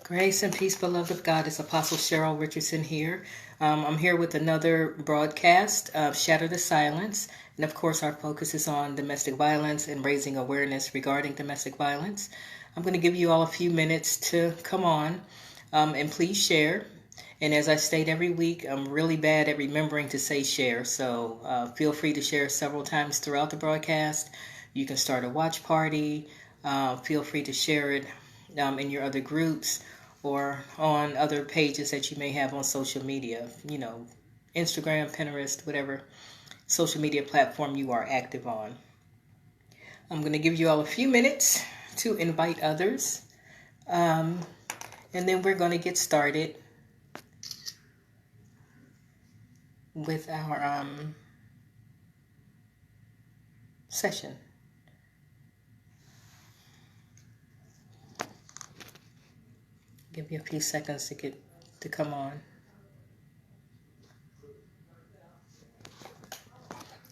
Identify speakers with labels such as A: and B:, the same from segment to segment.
A: Grace and peace, beloved of God. It's Apostle Cheryl Richardson here. I'm here with another broadcast of Shatter the Silence. And of course, our focus is on domestic violence and raising awareness regarding domestic violence. I'm going to give you all a few minutes to come on and please share. And as I state every week, I'm really bad at remembering to say share. So feel free to share several times throughout the broadcast. You can start a watch party. Feel free to share it in your other groups or on other pages that you may have on social media, Instagram, Pinterest, whatever social media platform you are active on. I'm going to give you all a few minutes to invite others, and then we're going to get started with our session. Give you a few seconds to come on.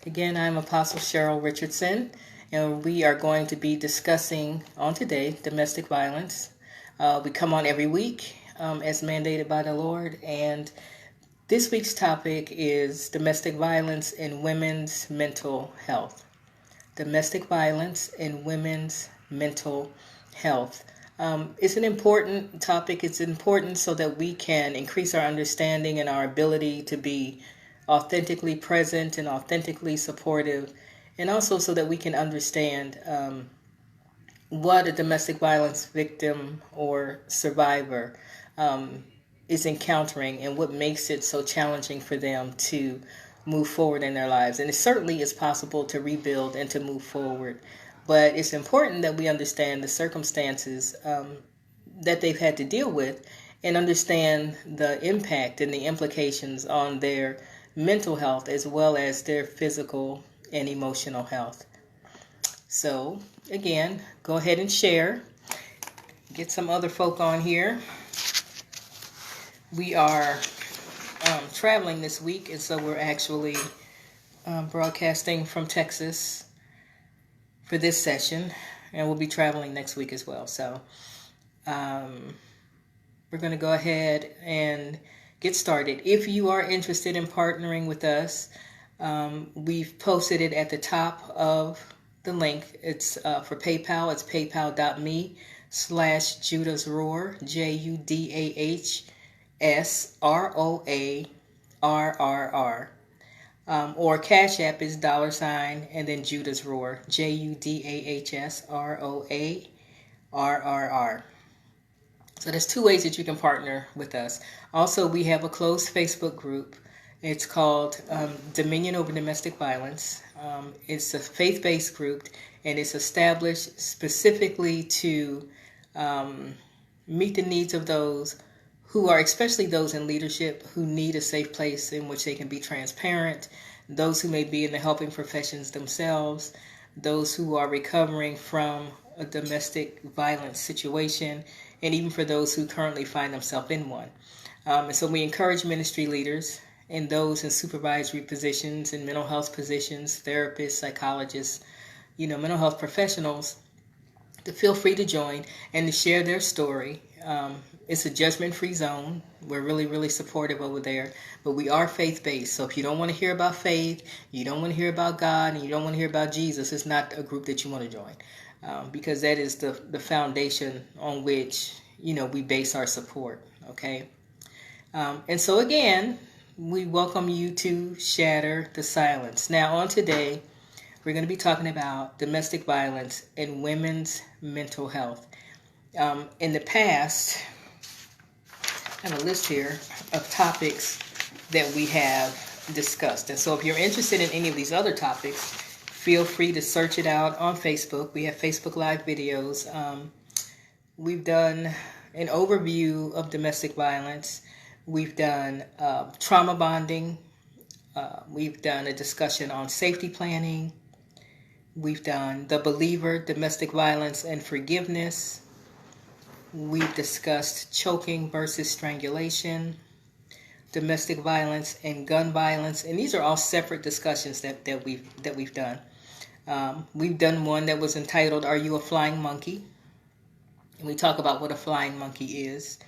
A: Again, I'm Apostle Cheryl Richardson, and we are going to be discussing on today domestic violence. We come on every week as mandated by the Lord, and this week's topic is domestic violence and women's mental health. Domestic violence and women's mental health. It's an important topic. It's important so that we can increase our understanding and our ability to be authentically present and authentically supportive, and also so that we can understand what a domestic violence victim or survivor is encountering and what makes it so challenging for them to move forward in their lives. And it certainly is possible to rebuild and to move forward. But it's important that we understand the circumstances that they've had to deal with and understand the impact and the implications on their mental health as well as their physical and emotional health. So, again, go ahead and share. Get some other folk on here. We are traveling this week, and so we're actually broadcasting from Texas for this session, and we'll be traveling next week as well. So we're going to go ahead and get started. If you are interested in partnering with us, we've posted it at the top of the link. It's for PayPal. It's paypal.me/JudahsRoar, JudahsRoarr. Or Cash App is $ and then Judah's Roar, JudahsRoarr. So there's two ways that you can partner with us. Also, we have a closed Facebook group. It's called Dominion Over Domestic Violence. It's a faith-based group, and it's established specifically to meet the needs of those who are, especially those in leadership, who need a safe place in which they can be transparent, those who may be in the helping professions themselves, those who are recovering from a domestic violence situation, and even for those who currently find themselves in one. And so we encourage ministry leaders and those in supervisory positions and mental health positions, therapists, psychologists, mental health professionals, to feel free to join and to share their story. It's a judgment-free zone. We're really, really supportive over there. But we are faith-based. So if you don't want to hear about faith, you don't want to hear about God, and you don't want to hear about Jesus, it's not a group that you want to join. Because that is the foundation on which, we base our support. Okay? And so again, we welcome you to Shatter the Silence. Now on today, we're going to be talking about domestic violence and women's mental health. In the past, I have a list here of topics that we have discussed. And so if you're interested in any of these other topics, feel free to search it out on Facebook. We have Facebook Live videos. We've done an overview of domestic violence. We've done trauma bonding. We've done a discussion on safety planning. We've done The Believer, domestic violence and forgiveness. We've discussed choking versus strangulation, domestic violence and gun violence, and these are all separate discussions that we've done. We've done one that was entitled, "Are You a Flying Monkey?" And we talk about what a flying monkey is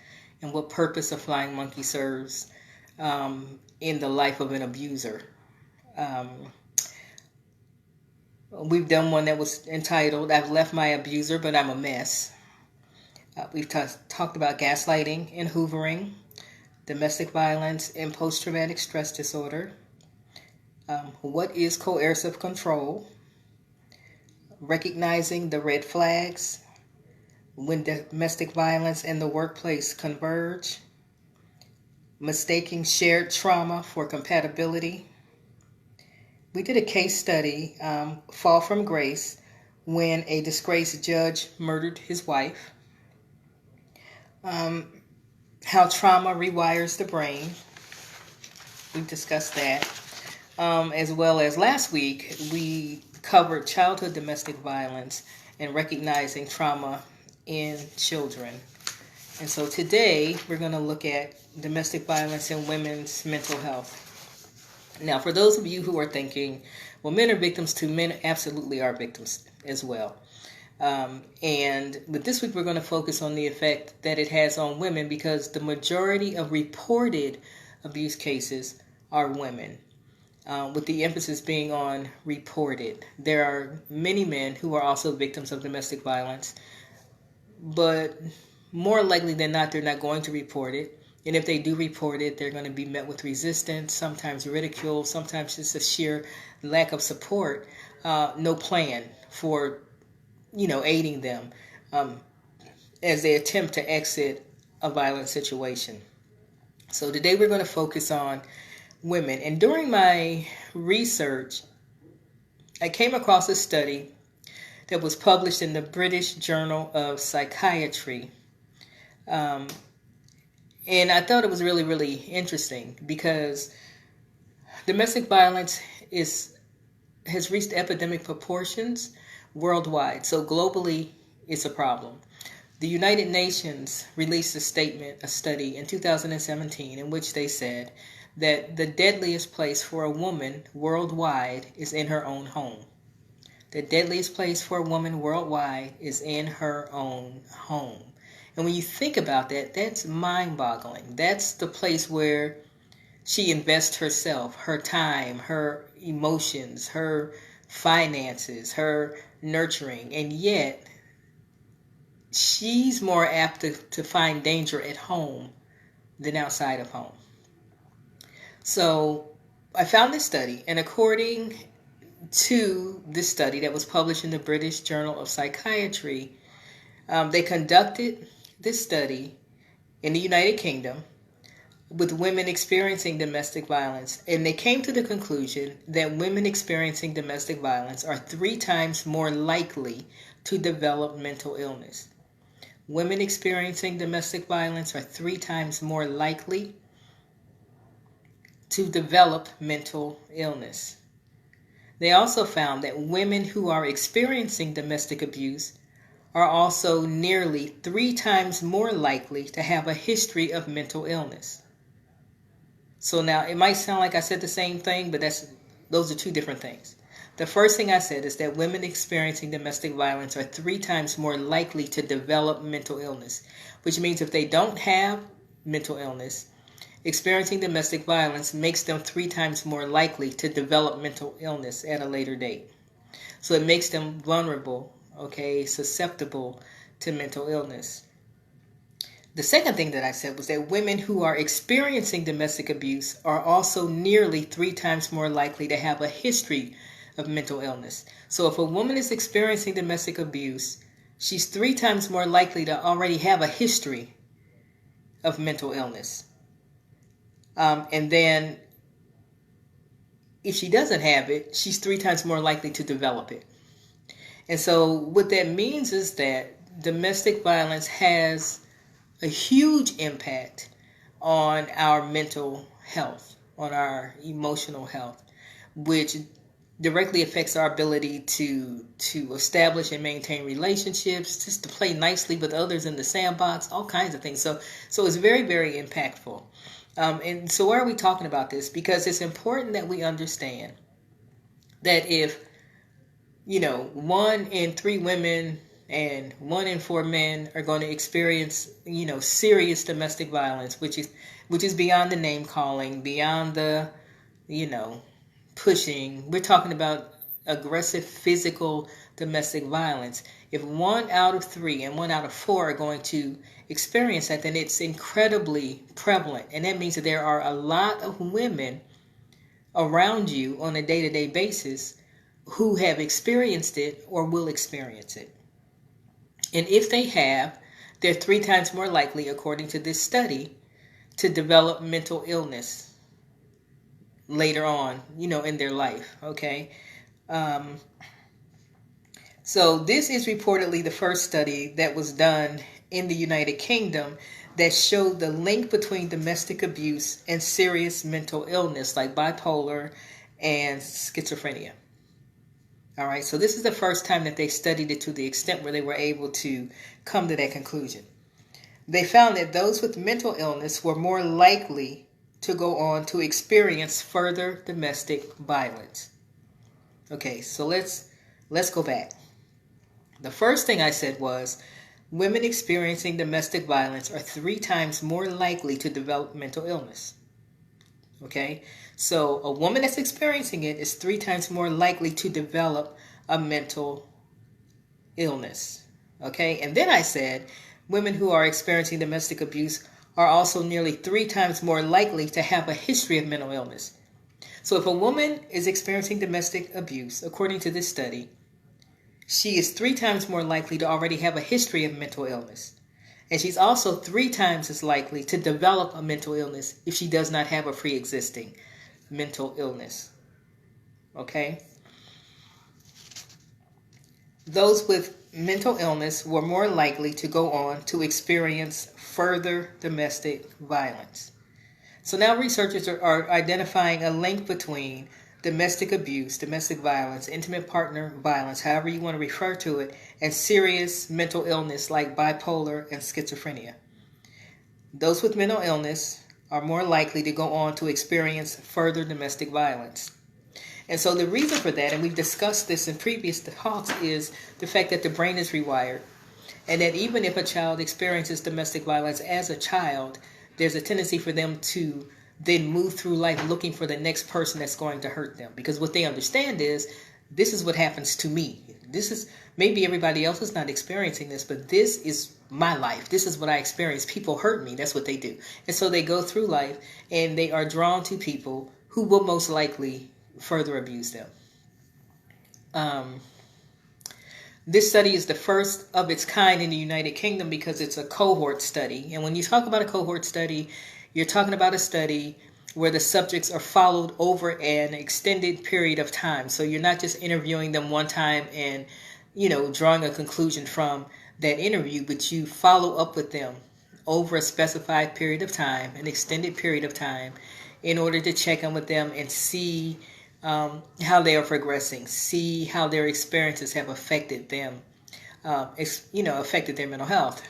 A: and what purpose a flying monkey serves in the life of an abuser. Um, we've done one that was entitled, I've Left My Abuser, But I'm a Mess. We've talked about gaslighting and hoovering, domestic violence and post-traumatic stress disorder. What is coercive control? Recognizing the red flags, when domestic violence and the workplace converge, mistaking shared trauma for compatibility. We did a case study, Fall from Grace, when a disgraced judge murdered his wife. How trauma rewires the brain. We've discussed that. As well as last week, we covered childhood domestic violence and recognizing trauma in children. And so today, we're going to look at domestic violence and women's mental health. Now, for those of you who are thinking, well, men are victims too, men absolutely are victims as well. But this week we're going to focus on the effect that it has on women because the majority of reported abuse cases are women, with the emphasis being on reported. There are many men who are also victims of domestic violence, but more likely than not, they're not going to report it. And if they do report it, they're going to be met with resistance, sometimes ridicule, sometimes just a sheer lack of support, no plan for, aiding them as they attempt to exit a violent situation. So today we're going to focus on women. And during my research, I came across a study that was published in the British Journal of Psychiatry. And I thought it was really, really interesting because domestic violence has reached epidemic proportions worldwide. So globally, it's a problem. The United Nations released a study in 2017 in which they said that the deadliest place for a woman worldwide is in her own home. The deadliest place for a woman worldwide is in her own home. And when you think about that, that's mind-boggling. That's the place where she invests herself, her time, her emotions, her finances, her nurturing. And yet, she's more apt to find danger at home than outside of home. So I found this study, and according to this study that was published in the British Journal of Psychiatry, they conducted this study in the United Kingdom with women experiencing domestic violence, and they came to the conclusion that women experiencing domestic violence are 3 times more likely to develop mental illness. Women experiencing domestic violence are 3 times more likely to develop mental illness. They also found that women who are experiencing domestic abuse are also nearly 3 times more likely to have a history of mental illness. So now it might sound like I said the same thing, but those are 2 different things. The first thing I said is that women experiencing domestic violence are 3 times more likely to develop mental illness, which means if they don't have mental illness, experiencing domestic violence makes them 3 times more likely to develop mental illness at a later date. So it makes them vulnerable, susceptible to mental illness. The second thing that I said was that women who are experiencing domestic abuse are also nearly 3 times more likely to have a history of mental illness. So if a woman is experiencing domestic abuse, she's 3 times more likely to already have a history of mental illness. And then if she doesn't have it, she's 3 times more likely to develop it. And so what that means is that domestic violence has a huge impact on our mental health, on our emotional health, which directly affects our ability to establish and maintain relationships, just to play nicely with others in the sandbox, all kinds of things. So it's very, very impactful. And so why are we talking about this? Because it's important that we understand that if 1 in 3 women and 1 in 4 men are going to experience, serious domestic violence, which is beyond the name calling, beyond the, you know, pushing. We're talking about aggressive physical domestic violence. If 1 out of 3 and 1 out of 4 are going to experience that, then it's incredibly prevalent. And that means that there are a lot of women around you on a day-to-day basis who have experienced it or will experience it. And if they have, they're 3 times more likely, according to this study, to develop mental illness later on, in their life. Okay. So this is reportedly the first study that was done in the United Kingdom that showed the link between domestic abuse and serious mental illness like bipolar and schizophrenia. All right, so this is the first time that they studied it to the extent where they were able to come to that conclusion. They found that those with mental illness were more likely to go on to experience further domestic violence. Okay, so let's go back. The first thing I said was women experiencing domestic violence are 3 times more likely to develop mental illness. Okay, so a woman that's experiencing it is 3 times more likely to develop a mental illness. Okay, and then I said women who are experiencing domestic abuse are also nearly 3 times more likely to have a history of mental illness. So if a woman is experiencing domestic abuse, according to this study, she is 3 times more likely to already have a history of mental illness. And she's also 3 times as likely to develop a mental illness if she does not have a pre-existing mental illness. Okay? Those with mental illness were more likely to go on to experience further domestic violence. So now researchers are identifying a link between domestic abuse, domestic violence, intimate partner violence, however you want to refer to it, and serious mental illness like bipolar and schizophrenia. Those with mental illness are more likely to go on to experience further domestic violence. And so the reason for that, and we've discussed this in previous talks, is the fact that the brain is rewired. And that even if a child experiences domestic violence as a child, there's a tendency for them to then move through life looking for the next person that's going to hurt them. Because what they understand is, this is what happens to me. This is, maybe everybody else is not experiencing this, but this is my life. This is what I experience. People hurt me. That's what they do. And so they go through life and they are drawn to people who will most likely further abuse them. This study is the first of its kind in the United Kingdom because it's a cohort study. And when you talk about a cohort study, you're talking about a study where the subjects are followed over an extended period of time. So you're not just interviewing them one time and, drawing a conclusion from that interview, but you follow up with them over a specified period of time, an extended period of time, in order to check in with them and see how they are progressing, see how their experiences have affected them, affected their mental health.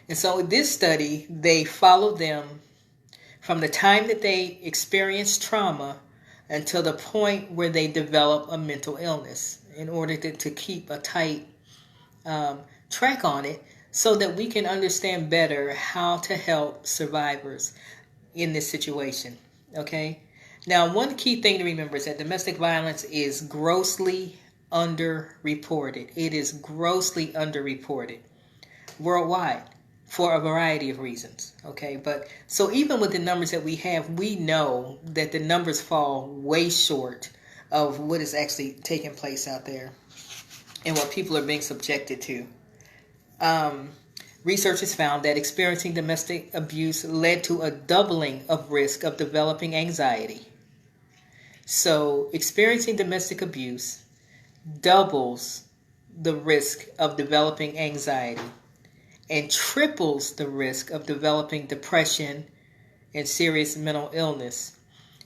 A: And so with this study, they followed them from the time that they experienced trauma until the point where they develop a mental illness in order to keep a tight track on it so that we can understand better how to help survivors in this situation. Okay? Now, one key thing to remember is that domestic violence is grossly underreported. It is grossly underreported worldwide for a variety of reasons. Okay, but so even with the numbers that we have, we know that the numbers fall way short of what is actually taking place out there and what people are being subjected to. Researchers found that experiencing domestic abuse led to a doubling of risk of developing anxiety. So experiencing domestic abuse doubles the risk of developing anxiety and triples the risk of developing depression and serious mental illness,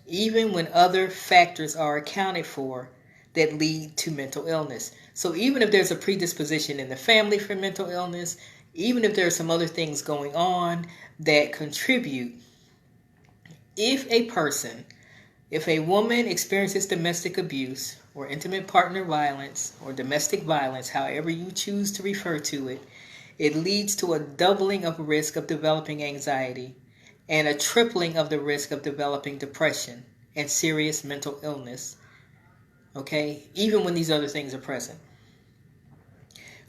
A: even when other factors are accounted for that lead to mental illness. So even if there's a predisposition in the family for mental illness, even if there are some other things going on that contribute, if a woman experiences domestic abuse, or intimate partner violence or domestic violence, however you choose to refer to it, it leads to a doubling of risk of developing anxiety and a tripling of the risk of developing depression and serious mental illness. Okay, even when these other things are present.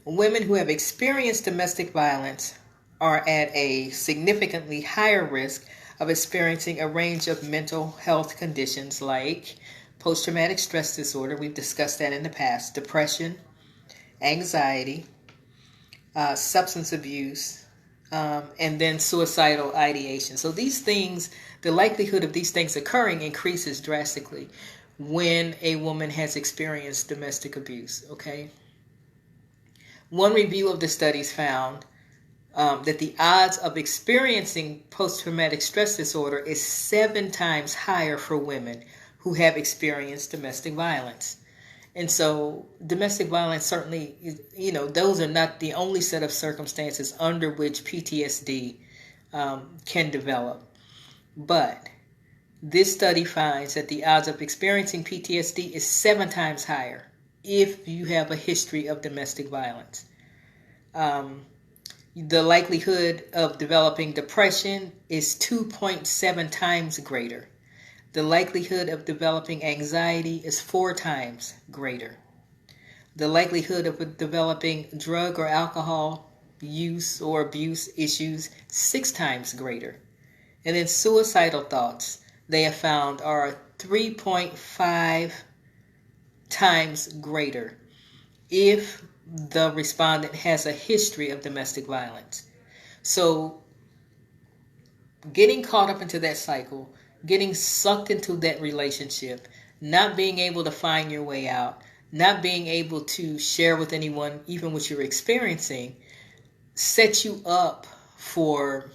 A: Women who have experienced domestic violence are at a significantly higher risk of experiencing a range of mental health conditions like post-traumatic stress disorder, we've discussed that in the past, depression, anxiety, substance abuse, and then suicidal ideation. So these things, the likelihood of these things occurring increases drastically when a woman has experienced domestic abuse, okay? One review of the studies found that the odds of experiencing post-traumatic stress disorder is 7 times higher for women who have experienced domestic violence. And so domestic violence certainly, those are not the only set of circumstances under which PTSD can develop. But this study finds that the odds of experiencing PTSD is 7 times higher if you have a history of domestic violence. The likelihood of developing depression is 2.7 times greater. The likelihood of developing anxiety is 4 times greater. The likelihood of developing drug or alcohol use or abuse issues 6 times greater. And then suicidal thoughts, they have found, are 3.5 times greater if the respondent has a history of domestic violence. So getting caught up into that cycle, getting sucked into that relationship, not being able to find your way out, not being able to share with anyone even what you're experiencing, sets you up for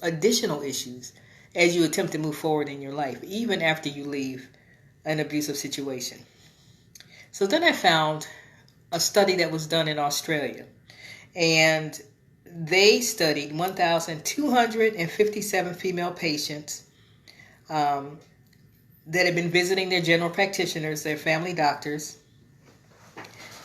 A: additional issues as you attempt to move forward in your life, even after you leave an abusive situation. So then I found a study that was done in Australia, and they studied 1,257 female patients that had been visiting their general practitioners, their family doctors,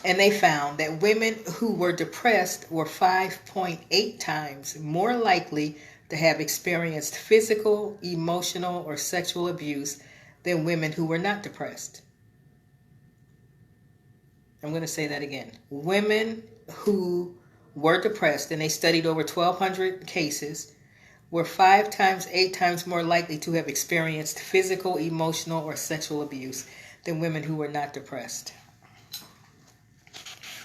A: and they found that women who were depressed were 5.8 times more likely to have experienced physical, emotional, or sexual abuse than women who were not depressed. I'm going to say that again. Women who were depressed, and they studied over 1,200 cases, were 5 times, 8 times more likely to have experienced physical, emotional, or sexual abuse than women who were not depressed.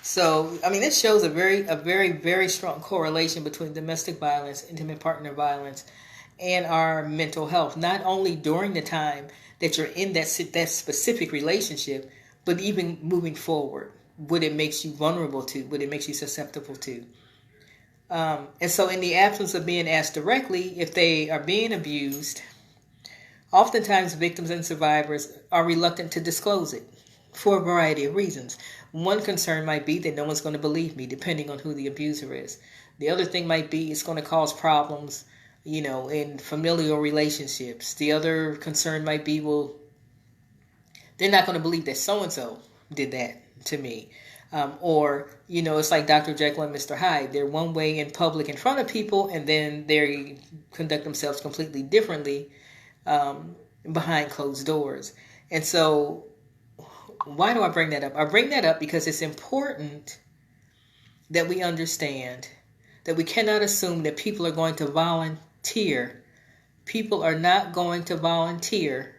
A: So, this shows a very, very strong correlation between domestic violence, intimate partner violence, and our mental health. Not only during the time that you're in that specific relationship, but even moving forward, what it makes you vulnerable to, what it makes you susceptible to. And so in the absence of being asked directly if they are being abused, oftentimes victims and survivors are reluctant to disclose it for a variety of reasons. One concern might be that no one's going to believe me, depending on who the abuser is. The other thing might be it's going to cause problems, in familial relationships. The other concern might be, well, they're not going to believe that so-and-so did that to me. Or, it's like Dr. Jekyll and Mr. Hyde. They're one way in public in front of people, and then they conduct themselves completely differently behind closed doors. And so why do I bring that up? I bring that up because it's important that we understand that we cannot assume that people are going to volunteer. People are not going to volunteer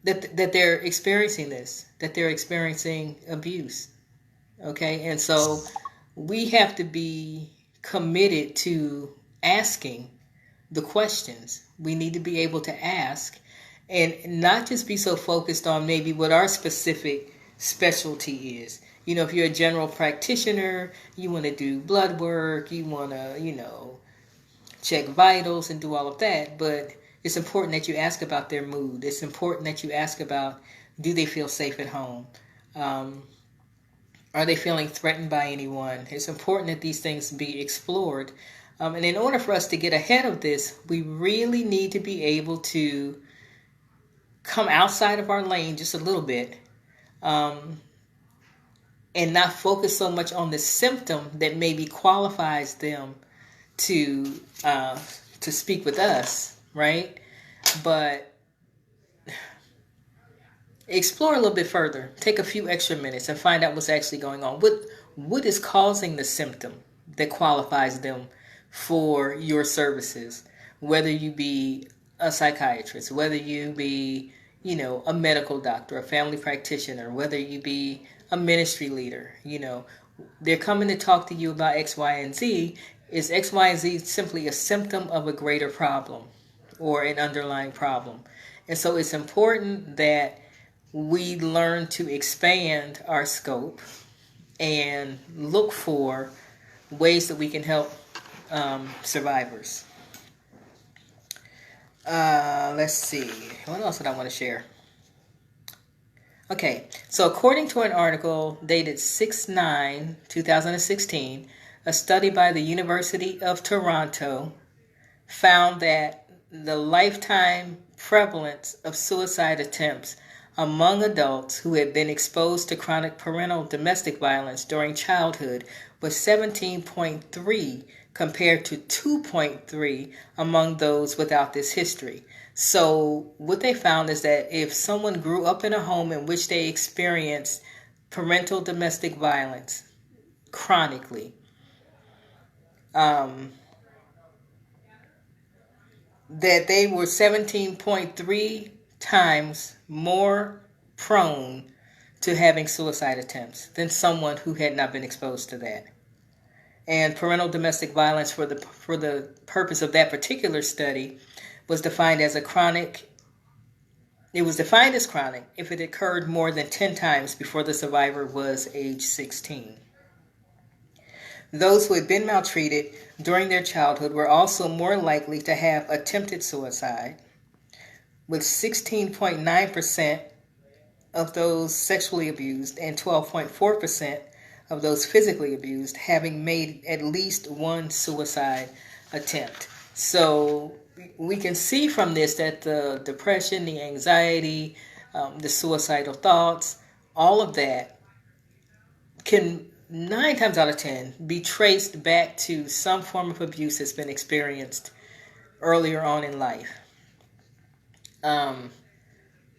A: that they're experiencing this, that they're experiencing abuse. Okay? And so we have to be committed to asking the questions. We need to be able to ask and not just be so focused on maybe what our specific specialty is. If you're a general practitioner, you want to do blood work, you want to, check vitals and do all of that, but it's important that you ask about their mood. It's important that you ask about, do they feel safe at home? Are they feeling threatened by anyone? It's important that these things be explored. And in order for us to get ahead of this, we really need to be able to come outside of our lane just a little bit, and not focus so much on the symptom that maybe qualifies them to speak with us, right? But explore a little bit further. Take a few extra minutes and find out what's actually going on. What is causing the symptom that qualifies them for your services? Whether you be a psychiatrist, whether you be, a medical doctor, a family practitioner, whether you be a ministry leader, they're coming to talk to you about X, Y, and Z. Is X, Y, and Z simply a symptom of a greater problem or an underlying problem? And so it's important that we learn to expand our scope and look for ways that we can help survivors. Let's see. What else did I want to share? Okay, so according to an article dated 6/9/2016, a study by the University of Toronto found that the lifetime prevalence of suicide attempts among adults who had been exposed to chronic parental domestic violence during childhood was 17.3 compared to 2.3 among those without this history. So what they found is that if someone grew up in a home in which they experienced parental domestic violence chronically, that they were 17.3 times more prone to having suicide attempts than someone who had not been exposed to that. And parental domestic violence, for the purpose of that particular study, was defined as chronic if it occurred more than 10 times before the survivor was age 16. Those who had been maltreated during their childhood were also more likely to have attempted suicide, with 16.9% of those sexually abused and 12.4% of those physically abused having made at least one suicide attempt. So we can see from this that the depression, the anxiety, the suicidal thoughts, all of that can 9 times out of 10 be traced back to some form of abuse that's been experienced earlier on in life.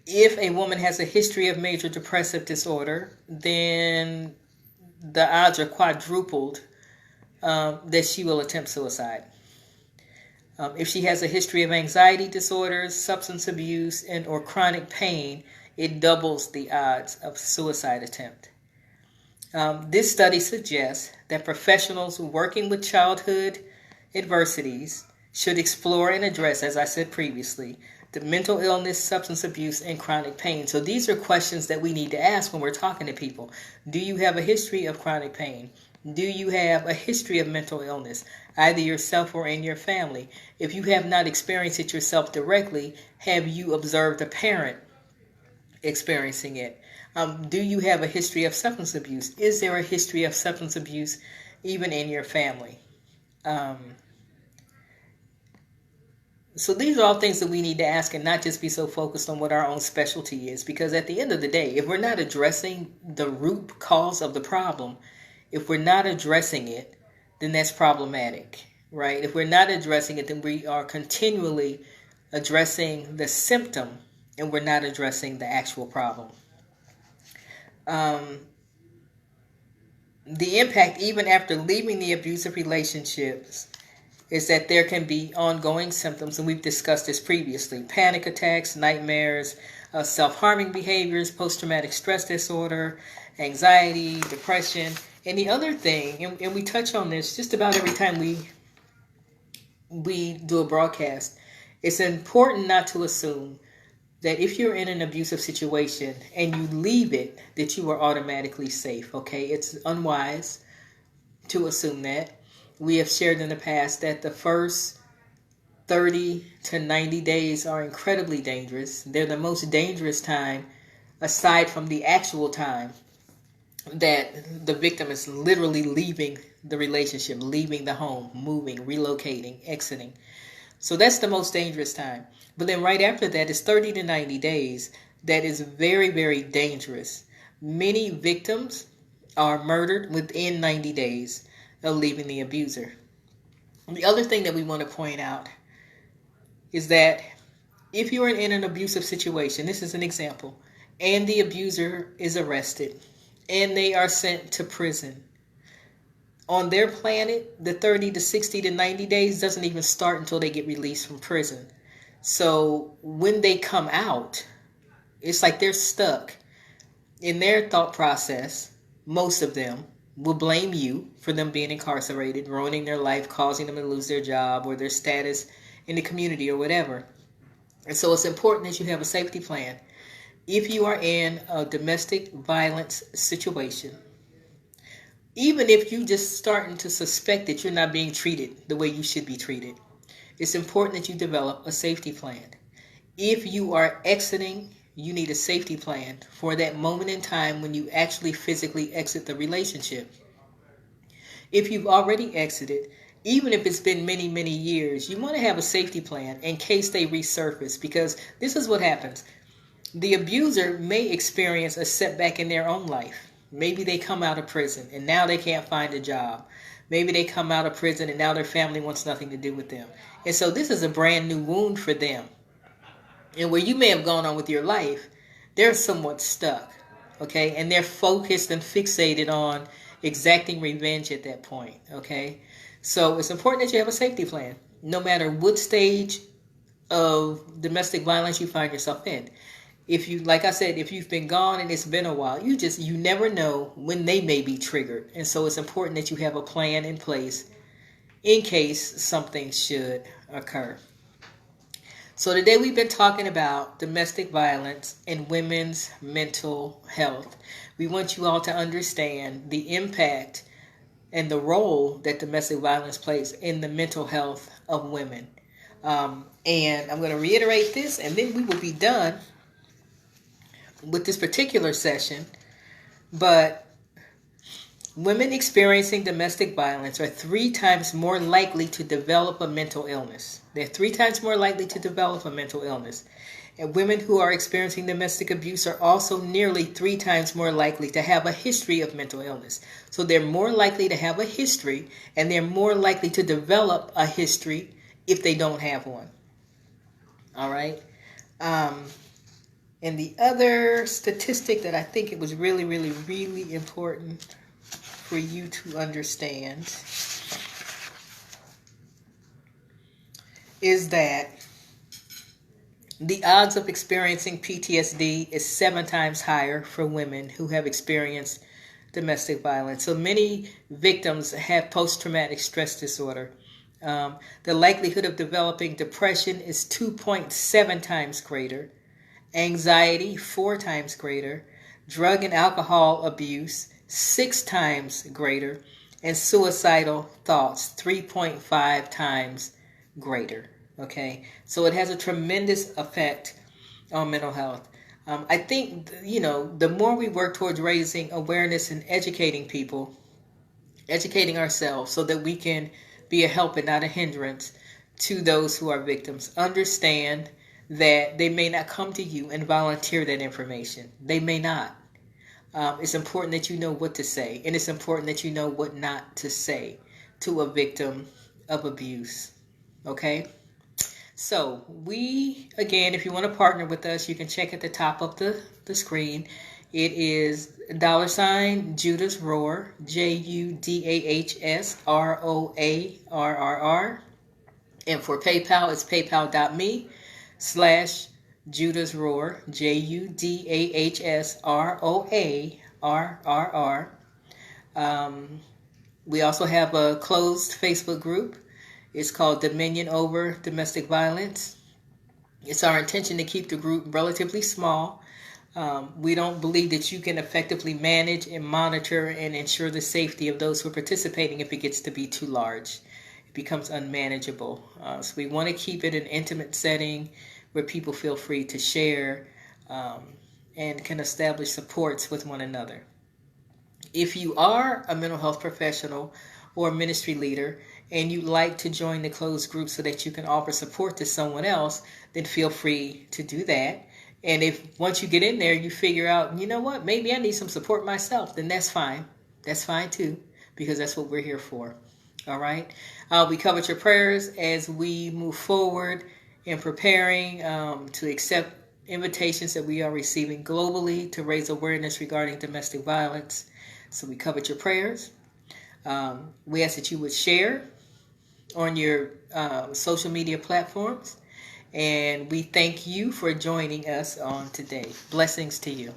A: If a woman has a history of major depressive disorder, then the odds are quadrupled that she will attempt suicide. If she has a history of anxiety disorders, substance abuse, and or chronic pain, it doubles the odds of suicide attempt. This study suggests that professionals working with childhood adversities should explore and address, as I said previously, the mental illness, substance abuse, and chronic pain. So these are questions that we need to ask when we're talking to people. Do you have a history of chronic pain? Do you have a history of mental illness, either yourself or in your family? If you have not experienced it yourself directly, have you observed a parent experiencing it? Do you have a history of substance abuse? Is there a history of substance abuse even in your family? So these are all things that we need to ask and not just be so focused on what our own specialty is. Because at the end of the day, if we're not addressing the root cause of the problem, if we're not addressing it, then that's problematic, right? If we're not addressing it, then we are continually addressing the symptom and we're not addressing the actual problem. The impact, even after leaving the abusive relationships, is that there can be ongoing symptoms, and we've discussed this previously: panic attacks, nightmares, self-harming behaviors, post-traumatic stress disorder, anxiety, depression. And the other thing, and we touch on this just about every time we do a broadcast, it's important not to assume that if you're in an abusive situation and you leave it, that you are automatically safe, okay? It's unwise to assume that. We have shared in the past that the first 30 to 90 days are incredibly dangerous. They're the most dangerous time, aside from the actual time that the victim is literally leaving the relationship, leaving the home, moving, relocating, exiting. So that's the most dangerous time. But then right after that is 30 to 90 days. That is very, very dangerous. Many victims are murdered within 90 days of leaving the abuser. And the other thing that we want to point out is that if you are in an abusive situation, this is an example, and the abuser is arrested and they are sent to prison, on their planet, the 30 to 60 to 90 days doesn't even start until they get released from prison. So when they come out, it's like they're stuck in their thought process. Most of them will blame you for them being incarcerated, ruining their life, causing them to lose their job or their status in the community or whatever. And so it's important that you have a safety plan. If you are in a domestic violence situation, even if you just starting to suspect that you're not being treated the way you should be treated, it's important that you develop a safety plan. If you are exiting, you need a safety plan for that moment in time when you actually physically exit the relationship. If you've already exited, even if it's been many, many years, you want to have a safety plan in case they resurface, because this is what happens. The abuser may experience a setback in their own life. Maybe they come out of prison and now they can't find a job. Maybe they come out of prison and now their family wants nothing to do with them. And so this is a brand new wound for them. And where you may have gone on with your life, they're somewhat stuck, okay? And they're focused and fixated on exacting revenge at that point, okay? So it's important that you have a safety plan, no matter what stage of domestic violence you find yourself in. If you, like I said, if you've been gone and it's been a while, you never know when they may be triggered. And so it's important that you have a plan in place in case something should occur. So today we've been talking about domestic violence and women's mental health. We want you all to understand the impact and the role that domestic violence plays in the mental health of women. And I'm going to reiterate this, and then we will be done with this particular session. But women experiencing domestic violence are 3 times more likely to develop a mental illness. They're 3 times more likely to develop a mental illness. And women who are experiencing domestic abuse are also nearly 3 times more likely to have a history of mental illness. So they're more likely to have a history, and they're more likely to develop a history if they don't have one. All right. And the other statistic that I think it was really, really, really important for you to understand is that the odds of experiencing PTSD is 7 times higher for women who have experienced domestic violence. So many victims have post-traumatic stress disorder. The likelihood of developing depression is 2.7 times greater. Anxiety, 4 times greater. Drug and alcohol abuse, 6 times greater. And suicidal thoughts, 3.5 times greater. Okay, so it has a tremendous effect on mental health. I think, the more we work towards raising awareness and educating people, educating ourselves so that we can be a help and not a hindrance to those who are victims. Understand that they may not come to you and volunteer that information. They may not. It's important that you know what to say, and it's important that you know what not to say to a victim of abuse. Okay? So again, if you want to partner with us, you can check at the top of the screen. It is $Judas Roar, JUDAHSROARRR. And for PayPal, it's paypal.me/Judas Roar, JUDAHSROARRR. We also have a closed Facebook group. It's called Dominion Over Domestic Violence. It's our intention to keep the group relatively small. We don't believe that you can effectively manage and monitor and ensure the safety of those who are participating if it gets to be too large. It becomes unmanageable. So we want to keep it an intimate setting where people feel free to share and can establish supports with one another. If you are a mental health professional or ministry leader and you'd like to join the closed group so that you can offer support to someone else, then feel free to do that. And if once you get in there, you figure out, you know what, maybe I need some support myself, then that's fine. That's fine too, because that's what we're here for. All right. We covered your prayers as we move forward in preparing to accept invitations that we are receiving globally to raise awareness regarding domestic violence. So we covered your prayers. We ask that you would share on your social media platforms. And we thank you for joining us on today. Blessings to you.